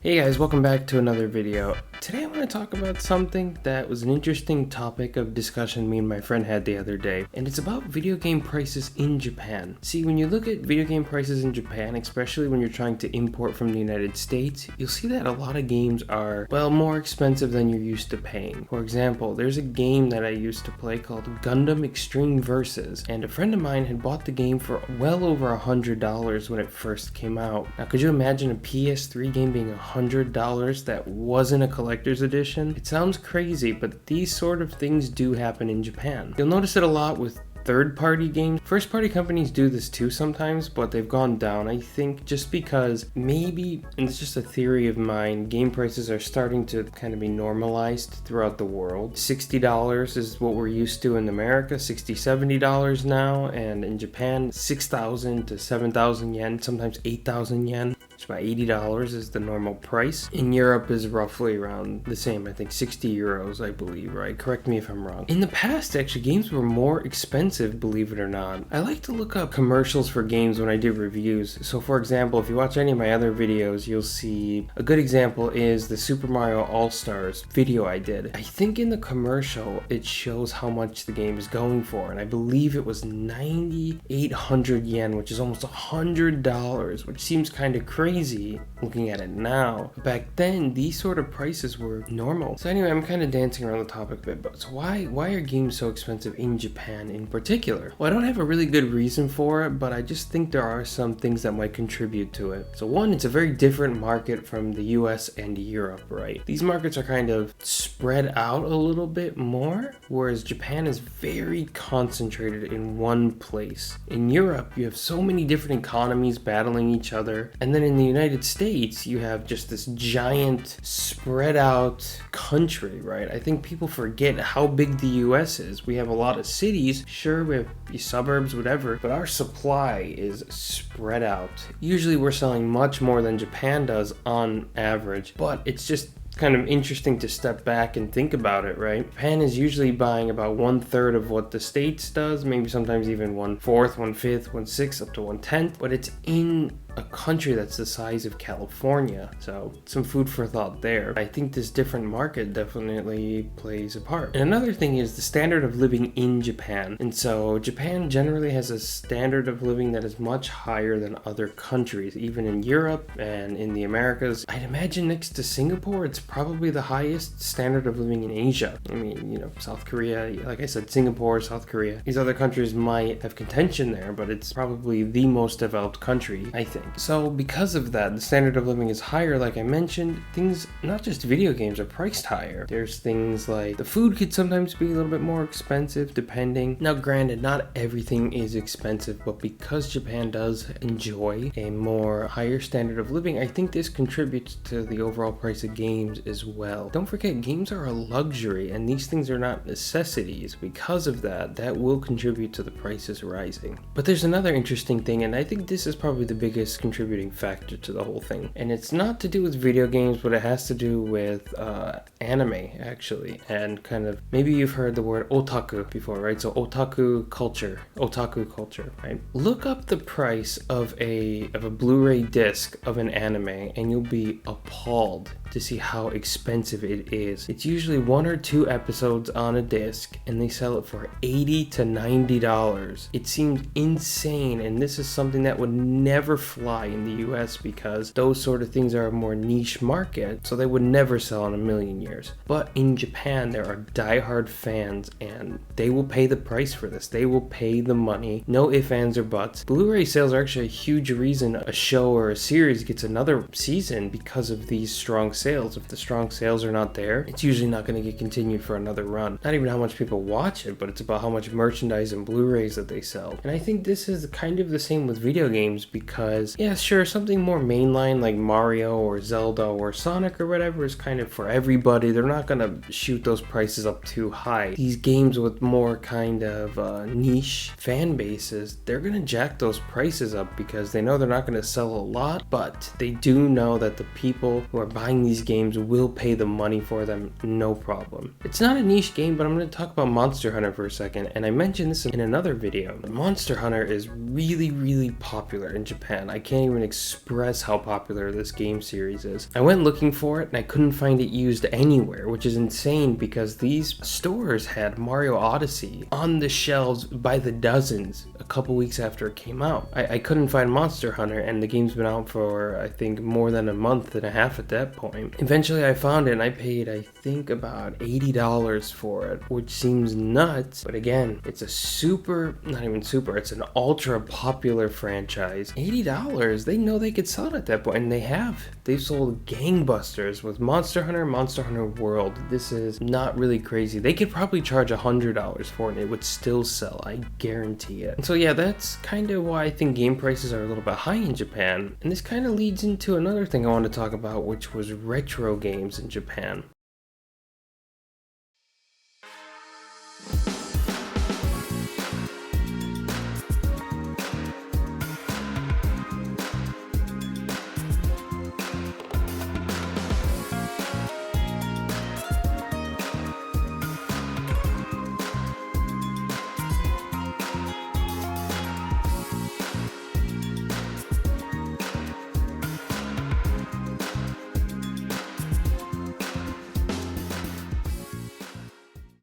Hey guys, welcome back to another video. Today I want to talk about something that was an interesting topic of discussion me and my friend had the other day, and it's about video game prices in Japan. See, when you look at video game prices in Japan, especially when you're trying to import from the United States, you'll see that a lot of games are, well, more expensive than you're used to paying. For example, there's a game that I used to play called Gundam Extreme Versus, and a friend of mine had bought the game for well over $100 when it first came out. Now, could you imagine a PS3 game being $100 that wasn't a collector's edition? It sounds crazy, but these sort of things do happen in Japan. You'll notice it a lot with third-party games. First-party companies do this too sometimes, but they've gone down, I think, just because maybe, and it's just a theory of mine, game prices are starting to kind of be normalized throughout the world. $60 is what we're used to in America, $60, $70 now, and in Japan, 6,000 to 7,000 yen, sometimes 8,000 yen. It's about $80 is the normal price. In Europe is roughly around the same, I think 60 euros, I believe, right? Correct me if I'm wrong. In the past, actually, games were more expensive, believe it or not. I like to look up commercials for games when I do reviews. So for example, if you watch any of my other videos, you'll see a good example is the Super Mario AllStars video I did. I think in the commercial, it shows how much the game is going for, and I believe it was 9,800 yen, which is almost $100, which seems kind of crazy looking at it now. Back then, these sort of prices were normal. So anyway, I'm kind of dancing around the topic a bit, but so why are games so expensive in Japan in particular? Well, I don't have a really good reason for it, but I just think there are some things that might contribute to it. So one, it's a very different market from the US and Europe, right? These markets are kind of spread out a little bit more, whereas Japan is very concentrated in one place. In Europe, you have so many different economies battling each other, and then in the United States, you have just this giant spread out country, right? I think people forget how big the US is. We have a lot of cities, sure, we have suburbs, whatever, but our supply is spread out. Usually we're selling much more than Japan does on average, but it's just kind of interesting to step back and think about it, right? Japan is usually buying about 1/3 of what the States does, maybe sometimes even 1/4, 1/5, 1/6, up to 1/10, but it's in a country that's the size of California, so some food for thought there. I think this different market definitely plays a part. And another thing is the standard of living in Japan. And so Japan generally has a standard of living that is much higher than other countries, even in Europe and in the Americas. I'd imagine next to Singapore, it's probably the highest standard of living in Asia. I mean, South Korea, like I said, Singapore, South Korea. These other countries might have contention there, but it's probably the most developed country, I think. So because of that, the standard of living is higher. Like I mentioned, things, not just video games, are priced higher. There's things like the food could sometimes be a little bit more expensive depending. Now granted, not everything is expensive, but because Japan does enjoy a more higher standard of living, I think this contributes to the overall price of games as well. Don't forget, games are a luxury and these things are not necessities. Because of that, that will contribute to the prices rising. But there's another interesting thing, and I think this is probably the biggest contributing factor to the whole thing, and it's not to do with video games, but it has to do with anime actually, and kind of, maybe you've heard the word otaku before, right? So otaku culture, right? Look up the price of a Blu-ray disc of an anime and you'll be appalled to see how expensive it is. It's usually 1 or 2 episodes on a disc and they sell it for $80 to $90. It seems insane, and this is something that would never fly in the US because those sort of things are a more niche market, so they would never sell in a million years. But in Japan, there are diehard fans and they will pay the price for this. They will pay the money, no ifs, ands, or buts. Blu-ray sales are actually a huge reason a show or a series gets another season because of these strong sales. If the strong sales are not there, it's usually not going to get continued for another run. Not even how much people watch it, but it's about how much merchandise and Blu-rays that they sell. And I think this is kind of the same with video games because, yeah, sure, something more mainline like Mario or Zelda or Sonic or whatever is kind of for everybody. They're not going to shoot those prices up too high. These games with more kind of niche fan bases, they're going to jack those prices up because they know they're not going to sell a lot, but they do know that the people who are buying these games will pay the money for them, no problem. It's not a niche game, but I'm going to talk about Monster Hunter for a second, and I mentioned this in another video. Monster Hunter is really, really popular in Japan. I I can't even express how popular this game series is. I went looking for it and I couldn't find it used anywhere, which is insane because these stores had Mario Odyssey on the shelves by the dozens a couple weeks after it came out. I couldn't find Monster Hunter, and the game's been out for I think more than a month and a half at that point. Eventually I found it and I paid I think about $80 for it, which seems nuts, but again, it's a it's an ultra popular franchise. $80, they know they could sell it at that point, and they have. They've sold gangbusters with Monster Hunter, Monster Hunter World. This is not really crazy. They could probably charge $100 for it and it would still sell, I guarantee it. And so yeah, that's kind of why I think game prices are a little bit high in Japan. And this kind of leads into another thing I want to talk about, which was retro games in Japan.